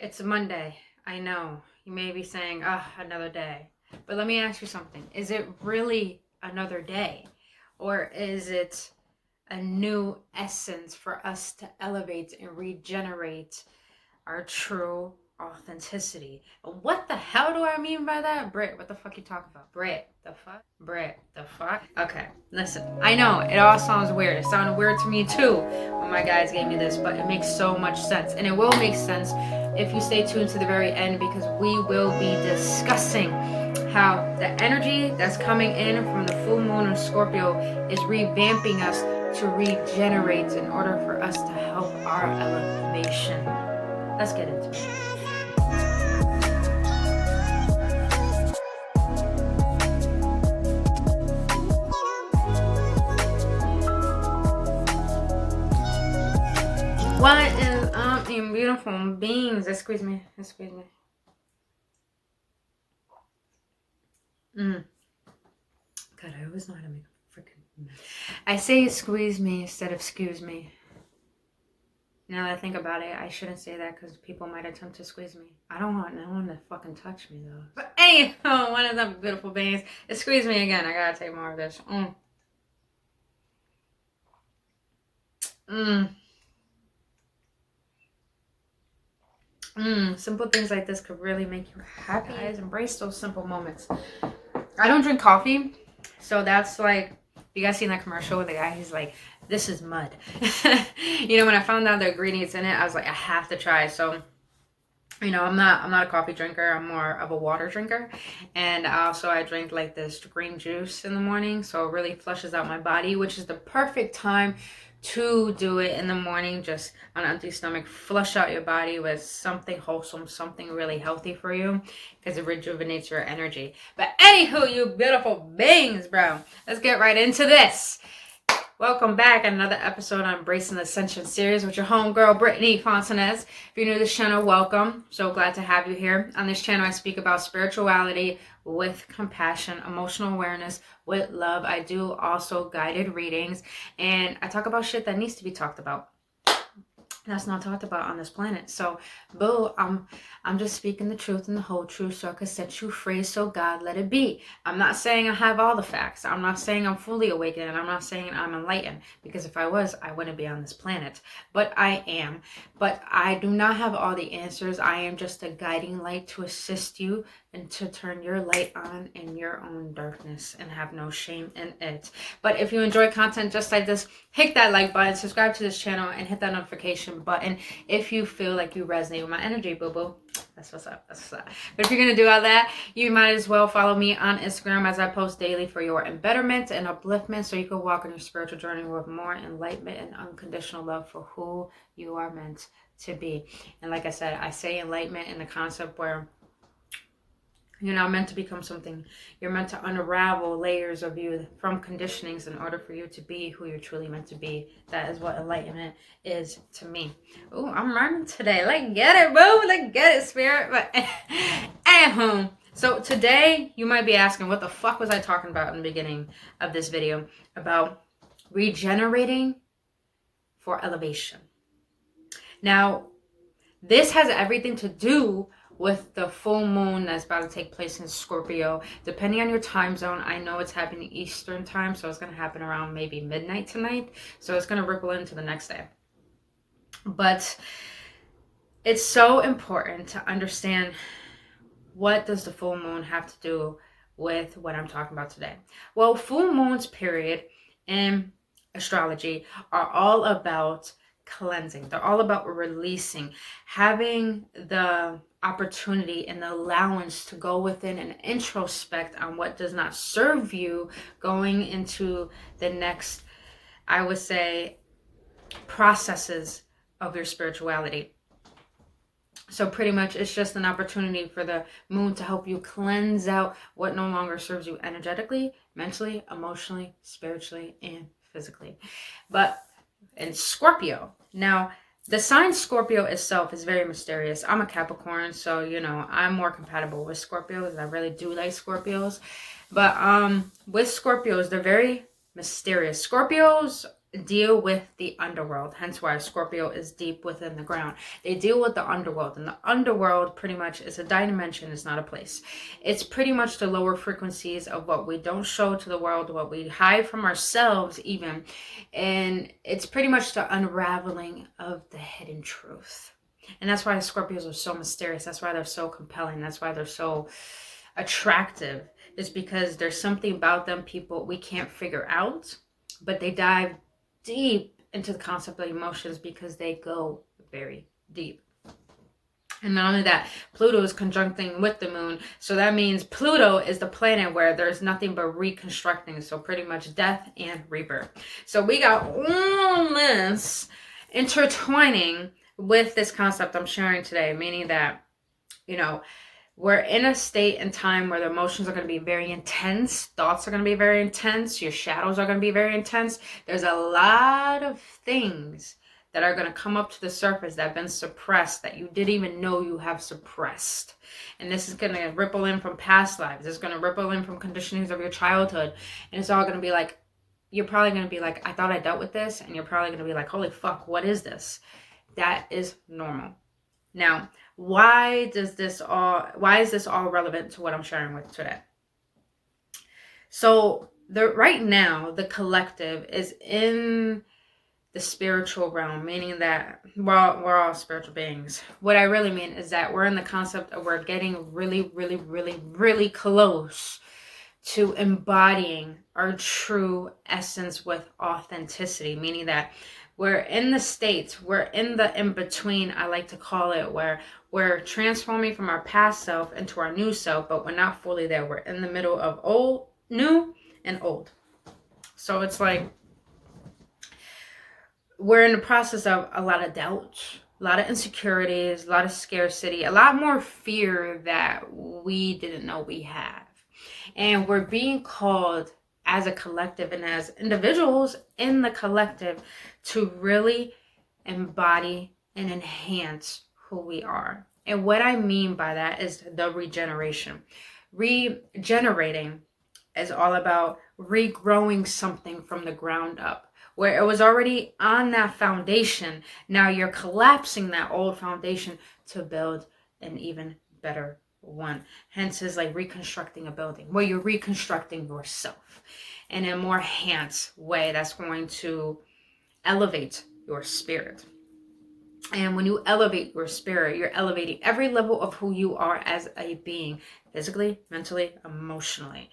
It's Monday. I know. You may be saying, another day. But let me ask you something. Is it really another day? Or is it a new essence for us to elevate and regenerate our true authenticity? What the hell do I mean by that? Britt, what the fuck you talking about? Britt, the fuck? Britt, the fuck? Okay, listen. I know, it all sounds weird. It sounded weird to me too when my guys gave me this, but it makes so much sense. And it will make sense if you stay tuned to the very end, because we will be discussing how the energy that's coming in from the full moon in Scorpio is revamping us to regenerate in order for us to help our elevation. Let's get into it. What is up, you beautiful beings? Excuse me. God, I always know how to make a freaking mess. I say squeeze me instead of excuse me. Now that I think about it, I shouldn't say that because people might attempt to squeeze me. I don't want no one to fucking touch me though. But anyhow, one of them beautiful beings. Squeeze me again. I gotta take more of this. Simple things like this could really make you happy. Guys, embrace those simple moments. I don't drink coffee, so that's like, you guys seen that commercial with the guy? He's like, this is mud. You know, when I found out the ingredients in it, I was like, I have to try. So, you know, I'm not a coffee drinker. I'm more of a water drinker. And also I drink like this green juice in the morning, so it really flushes out my body, which is the perfect time to do it in the morning, just on an empty stomach. Flush out your body with something wholesome, something really healthy for you, because it rejuvenates your energy. But anywho, you beautiful beings, bro, let's get right into this. Welcome back, another episode on Embracing the Ascension series with your homegirl, Brittany Fontanez. If you're new to this channel, welcome. So glad to have you here. On this channel, I speak about spirituality with compassion, emotional awareness with love. I do also guided readings, and I talk about shit that needs to be talked about. That's not talked about on this planet. So, boo, I'm just speaking the truth and the whole truth so I can set you free. So God, let it be. I'm not saying I have all the facts. I'm not saying I'm fully awakened, and I'm not saying I'm enlightened, because if I was, I wouldn't be on this planet. But I am. But I do not have all the answers. I am just a guiding light to assist you and to turn your light on in your own darkness and have no shame in it. But if you enjoy content just like this, hit that like button, subscribe to this channel, and hit that notification button if you feel like you resonate with my energy, boo-boo. That's what's up. But if you're gonna do all that, you might as well follow me on Instagram, as I post daily for your embetterment and upliftment, so you can walk on your spiritual journey with more enlightenment and unconditional love for who you are meant to be. And like I said, I say enlightenment in the concept where you're not meant to become something. You're meant to unravel layers of you from conditionings in order for you to be who you're truly meant to be. That is what enlightenment is to me. Oh, I'm rhyming today. Like, get it, boo. Like, get it, spirit. But anywho, so today you might be asking, what the fuck was I talking about in the beginning of this video? About regenerating for elevation. Now, this has everything to do with the full moon that's about to take place in Scorpio. Depending on your time zone, I know it's happening Eastern time, so it's going to happen around maybe midnight tonight. So it's going to ripple into the next day. But it's so important to understand, what does the full moon have to do with what I'm talking about today? Well, full moons, period, in astrology are all about cleansing. They're all about releasing, having the opportunity and the allowance to go within and introspect on what does not serve you, going into the next, I would say, processes of your spirituality. So pretty much it's just an opportunity for the moon to help you cleanse out what no longer serves you energetically, mentally, emotionally, spiritually, and physically. But in Scorpio, now the sign Scorpio itself is very mysterious. I'm a Capricorn, so you know I'm more compatible with Scorpios. I really do like Scorpios. But with Scorpios, they're very mysterious. Scorpios deal with the underworld, hence why Scorpio is deep within the ground. They deal with the underworld, and the underworld pretty much is a dimension, it's not a place. It's pretty much the lower frequencies of what we don't show to the world, what we hide from ourselves even, and it's pretty much the unraveling of the hidden truth. And that's why Scorpios are so mysterious, that's why they're so compelling, that's why they're so attractive, is because there's something about them people we can't figure out, but they dive deep into the concept of emotions because they go very deep. And not only that, Pluto is conjuncting with the moon. So that means Pluto is the planet where there's nothing but reconstructing. So pretty much death and rebirth. So we got all this intertwining with this concept I'm sharing today. Meaning that, you know, we're in a state and time where the emotions are going to be very intense. Thoughts are going to be very intense. Your shadows are going to be very intense. There's a lot of things that are going to come up to the surface that have been suppressed, that you didn't even know you have suppressed. And this is going to ripple in from past lives. It's going to ripple in from conditionings of your childhood. And it's all going to be like, you're probably going to be like, I thought I dealt with this. And you're probably going to be like, holy fuck, what is this? That is normal. Now, why is this all relevant to what I'm sharing with today? So right now, the collective is in the spiritual realm, meaning that we're all spiritual beings. What I really mean is that we're in the concept of we're getting really, really, really, really close to embodying our true essence with authenticity, meaning that we're in the states, we're in the in-between, I like to call it, where we're transforming from our past self into our new self, but we're not fully there. We're in the middle of old, new, and old. So it's like we're in the process of a lot of doubt, a lot of insecurities, a lot of scarcity, a lot more fear that we didn't know we have. And we're being called as a collective and as individuals in the collective to really embody and enhance who we are. And what I mean by that is the regeneration. Regenerating is all about regrowing something from the ground up. Where it was already on that foundation, now you're collapsing that old foundation to build an even better one. Hence is like reconstructing a building, where you're reconstructing yourself in a more enhanced way that's going to elevate your spirit. And when you elevate your spirit, you're elevating every level of who you are as a being, physically, mentally, emotionally.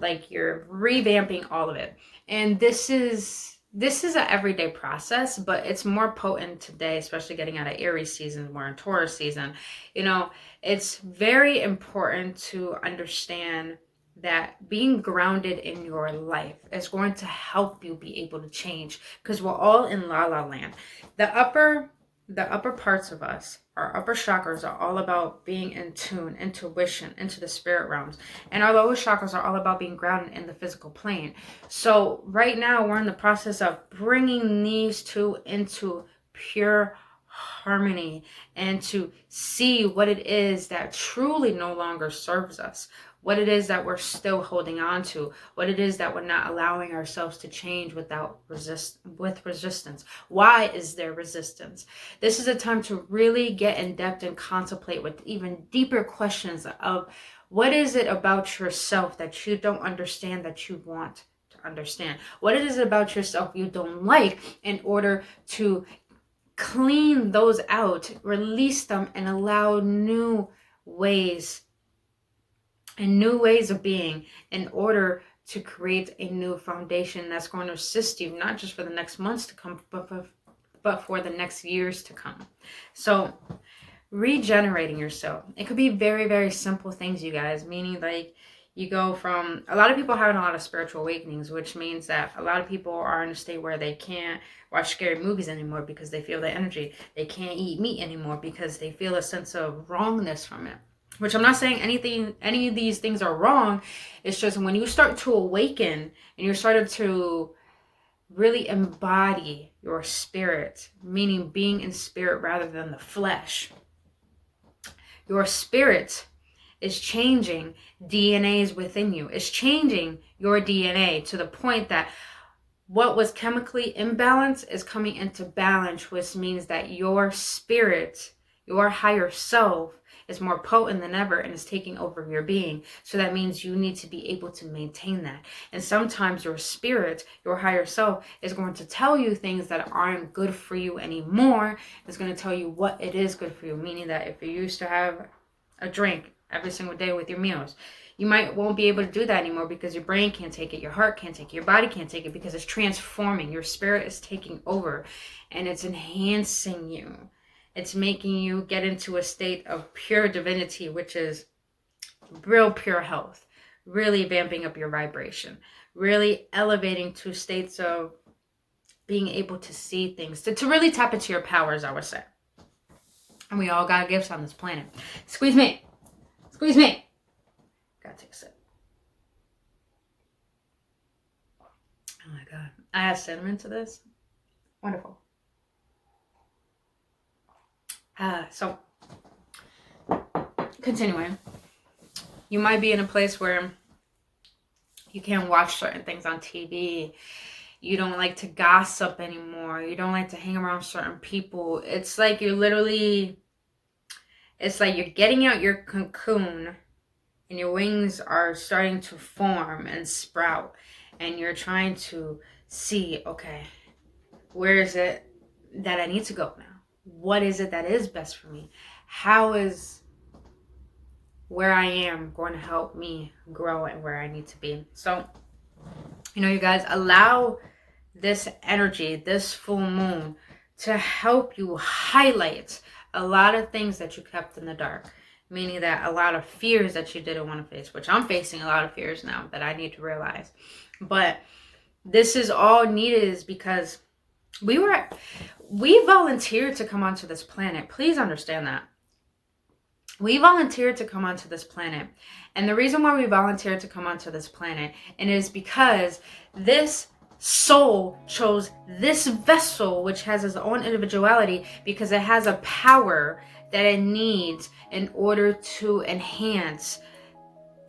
Like you're revamping all of it. And this is an everyday process, but it's more potent today, especially getting out of Aries season, we're in Taurus season. You know, it's very important to understand that being grounded in your life is going to help you be able to change, because we're all in la la land. The upper parts of us, our upper chakras, are all about being in tune, intuition, into the spirit realms. And our lower chakras are all about being grounded in the physical plane. So right now we're in the process of bringing these two into pure harmony and to see what it is that truly no longer serves us. What it is that we're still holding on to, what it is that we're not allowing ourselves to change with resistance. Why is there resistance? This is a time to really get in depth and contemplate with even deeper questions of what is it about yourself that you don't understand that you want to understand? What it is about yourself you don't like, in order to clean those out, release them, and allow new ways and new ways of being, in order to create a new foundation that's going to assist you, not just for the next months to come, but for the next years to come. So regenerating yourself, it could be very, very simple things, you guys, meaning like you go from, a lot of people having a lot of spiritual awakenings, which means that a lot of people are in a state where they can't watch scary movies anymore because they feel the energy. They can't eat meat anymore because they feel a sense of wrongness from it. Which I'm not saying any of these things are wrong. It's just when you start to awaken and you're starting to really embody your spirit, meaning being in spirit rather than the flesh. Your spirit is changing DNAs within you. It's changing your DNA to the point that what was chemically imbalanced is coming into balance, which means that your spirit, your higher self, is more potent than ever and is taking over your being. So that means you need to be able to maintain that. And sometimes your spirit, your higher self, is going to tell you things that aren't good for you anymore. It's going to tell you what it is good for you. Meaning that if you used to have a drink every single day with your meals, you won't be able to do that anymore because your brain can't take it, your heart can't take it, your body can't take it, because it's transforming. Your spirit is taking over and it's enhancing you. It's making you get into a state of pure divinity, which is real pure health, really vamping up your vibration, really elevating to states of being able to see things, to really tap into your powers, I would say. And we all got gifts on this planet. Squeeze me. Squeeze me. Gotta take a sip. Oh my God. I add cinnamon to this. Wonderful. So, continuing. You might be in a place where you can't watch certain things on TV. You don't like to gossip anymore. You don't like to hang around certain people. It's like you're getting out your cocoon and your wings are starting to form and sprout. And you're trying to see, okay, where is it that I need to go now? What is it that is best for me? How is where I am going to help me grow and where I need to be? So, you guys, allow this energy, this full moon, to help you highlight a lot of things that you kept in the dark. Meaning that a lot of fears that you didn't want to face, which I'm facing a lot of fears now that I need to realize. But this is all needed is because we volunteered to come onto this planet. Please understand that. We volunteered to come onto this planet. And the reason why we volunteered to come onto this planet is because this soul chose this vessel, which has its own individuality, because it has a power that it needs in order to enhance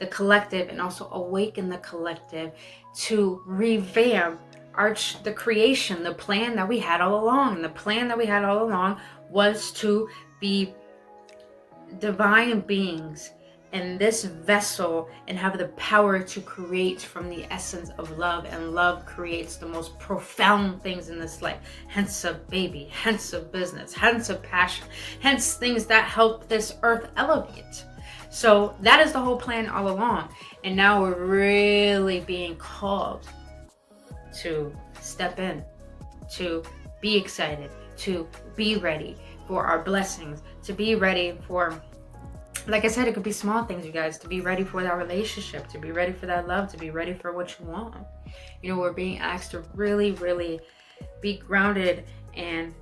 the collective and also awaken the collective to revamp the creation, the plan that we had all along. The plan that we had all along was to be divine beings in this vessel and have the power to create from the essence of love. And love creates the most profound things in this life. Hence a baby, hence a business, hence a passion, hence things that help this earth elevate. So that is the whole plan all along. And now we're really being called to step in, to be excited, to be ready for our blessings, to be ready for, like I said, it could be small things, you guys, to be ready for that relationship, to be ready for that love, to be ready for what you want. We're being asked to really, really be grounded and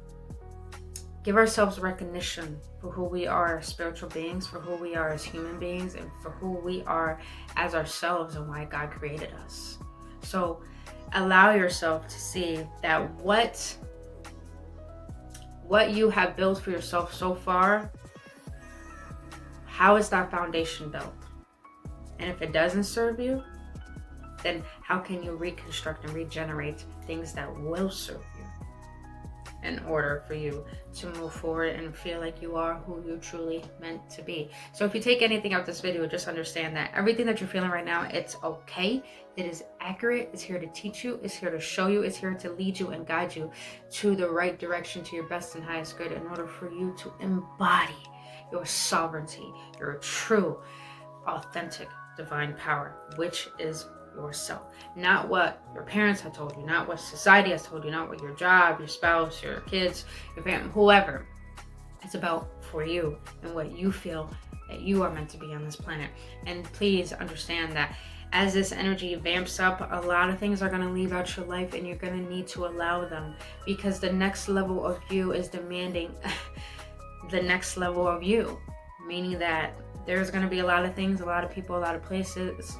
give ourselves recognition for who we are as spiritual beings, for who we are as human beings, and for who we are as ourselves and why God created us. So allow yourself to see that what you have built for yourself so far, how is that foundation built? And if it doesn't serve you, then how can you reconstruct and regenerate things that will serve you in order for you to move forward and feel like you are who you truly meant to be? So if you take anything out of this video, just understand that everything that you're feeling right now, it's okay. It is accurate. It's here to teach you. It's here to show you. It's here to lead you and guide you to the right direction, to your best and highest good, in order for you to embody your sovereignty, your true, authentic, divine power, which is yourself. Not what your parents have told you, not what society has told you, not what your job, your spouse, your kids, your family, whoever. It's about for you and what you feel that you are meant to be on this planet. And please understand that as this energy vamps up, a lot of things are going to leave out your life, and you're going to need to allow them, because the next level of you is demanding the next level of you. Meaning that there's going to be a lot of things, a lot of people, a lot of places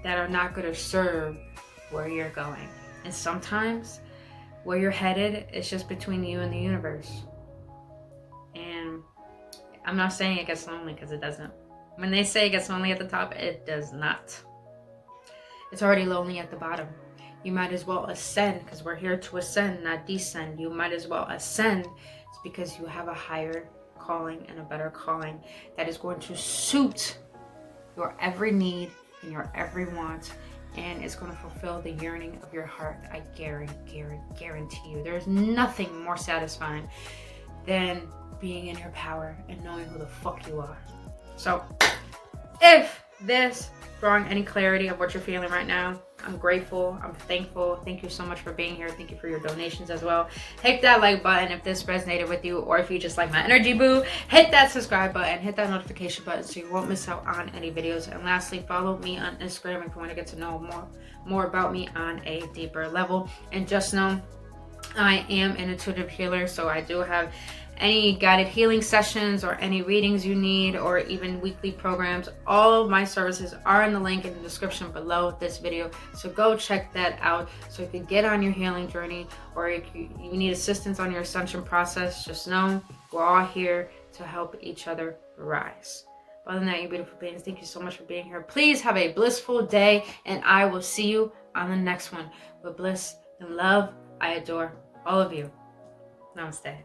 that are not going to serve where you're going. And sometimes where you're headed is just between you and the universe. And I'm not saying it gets lonely, because it doesn't. When they say it gets lonely at the top, it does not. It's already lonely at the bottom. you might as well ascend, because we're here to ascend, not descend. You might as well ascend. It's because you have a higher calling and a better calling that is going to suit your every need and your every want, and it's going to fulfill the yearning of your heart. I guarantee you. There's nothing more satisfying than being in your power and knowing who the fuck you are. So if this drawing any clarity of what you're feeling right now, I'm grateful, I'm thankful. Thank you so much for being here. Thank you for your donations as well. Hit that like button if this resonated with you, or if you just like my energy, boo. Hit that subscribe button, hit that notification button so you won't miss out on any videos. And lastly, follow me on Instagram if you want to get to know more about me on a deeper level. And just know, I am an intuitive healer, so I do have any guided healing sessions or any readings you need, or even weekly programs. All of my services are in the link in the description below this video, so go check that out so you can get on your healing journey, or if you need assistance on your ascension process, just know we're all here to help each other rise. Other than that, you beautiful beings, thank you so much for being here. Please have a blissful day, and I will see you on the next one. With bliss and love, I adore all of you. Namaste.